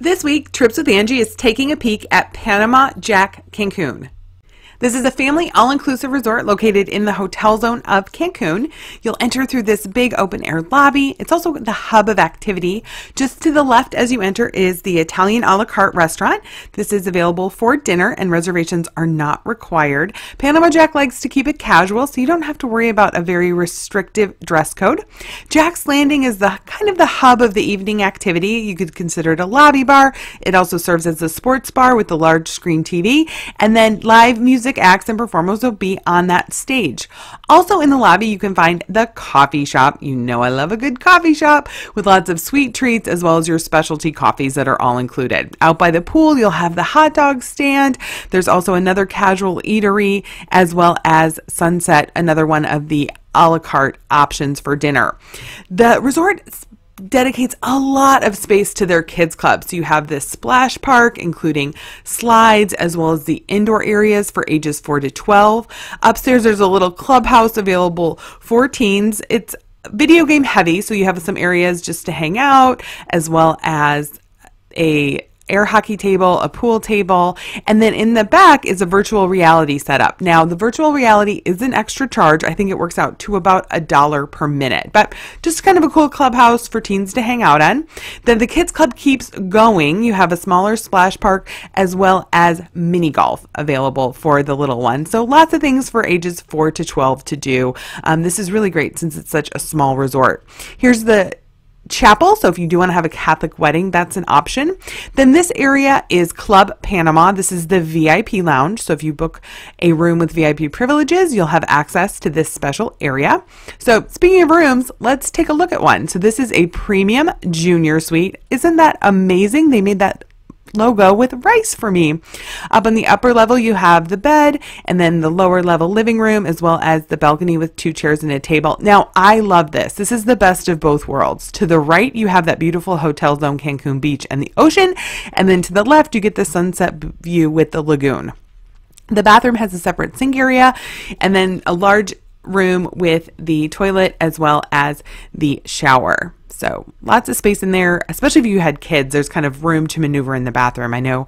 This week, Trips with Angie is taking a peek at Panama Jack Cancun. This is a family all-inclusive resort located in the Hotel Zone of Cancun. You'll enter through this big open-air lobby. It's also the hub of activity. Just to the left as you enter is the Italian a la carte restaurant. This is available for dinner and reservations are not required. Panama Jack likes to keep it casual, so you don't have to worry about a very restrictive dress code. Jack's Landing is the kind of the hub of the evening activity. You could consider it a lobby bar. It also serves as a sports bar with a large screen TV, and then live music acts and performers will be on that stage. Also in the lobby, you can find the coffee shop. You know I love a good coffee shop with lots of sweet treats as well as your specialty coffees that are all included. Out by the pool, you'll have the hot dog stand. There's also another casual eatery as well as Sunset, another one of the a la carte options for dinner. The resort dedicates a lot of space to their kids club. So you have this splash park, including slides, as well as the indoor areas for ages 4 to 12. Upstairs, there's a little clubhouse available for teens. It's video game heavy, so you have some areas just to hang out, as well as a air hockey table, a pool table, and then in the back is a virtual reality setup. Now, the virtual reality is an extra charge. I think it works out to about $1 per minute, but just kind of a cool clubhouse for teens to hang out on. Then the kids club keeps going. You have a smaller splash park as well as mini golf available for the little one. So lots of things for ages 4 to 12 to do. This is really great since it's such a small resort. Here's the chapel, so if you do want to have a Catholic wedding, that's an option. Then this area is Club Panama. This is the VIP lounge, so if you book a room with VIP privileges, you'll have access to this special area. So speaking of rooms, let's take a look at one. So this is a premium junior suite. Isn't that amazing? They made that logo with rice for me. Up on the upper level, you have the bed, and then the lower level living room, as well as the balcony with 2 chairs and a table. Now, I love this. This is the best of both worlds. To the right, you have that beautiful Hotel Zone Cancun beach and the ocean, and then to the left, you get the sunset view with the lagoon. The bathroom has a separate sink area, and then a large room with the toilet as well as the shower. So lots of space in there, especially if you had kids. There's kind of room to maneuver in the bathroom. I know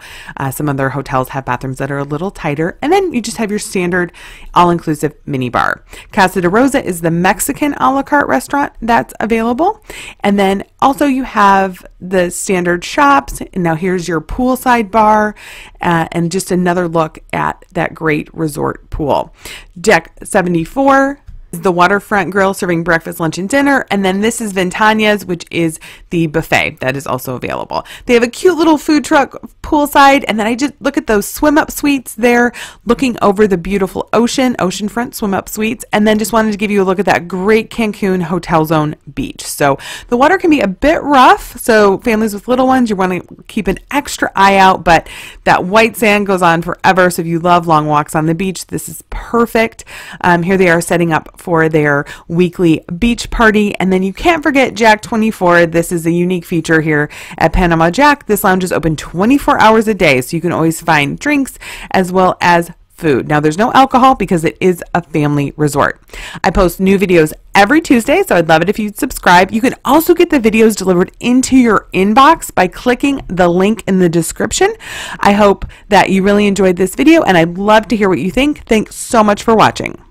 some other hotels have bathrooms that are a little tighter. And then you just have your standard all-inclusive mini bar. Casa de Rosa is the Mexican a la carte restaurant that's available. And then also you have the standard shops. And now here's your poolside bar and just another look at that great resort pool. Deck 74. The waterfront grill serving breakfast, lunch, and dinner. And then this is Ventana's, which is the buffet that is also available. They have a cute little food truck poolside. And then I just look at those swim up suites there, looking over the beautiful oceanfront swim up suites. And then just wanted to give you a look at that great Cancun Hotel Zone beach. So the water can be a bit rough. So families with little ones, you want to keep an extra eye out, but that white sand goes on forever. So if you love long walks on the beach, this is perfect. Here they are setting up for their weekly beach party. And then you can't forget Jack 24. This is a unique feature here at Panama Jack. This lounge is open 24 hours a day, so you can always find drinks as well as food. Now, there's no alcohol because it is a family resort. I post new videos every Tuesday, so I'd love it if you'd subscribe. You can also get the videos delivered into your inbox by clicking the link in the description. I hope that you really enjoyed this video, and I'd love to hear what you think. Thanks so much for watching.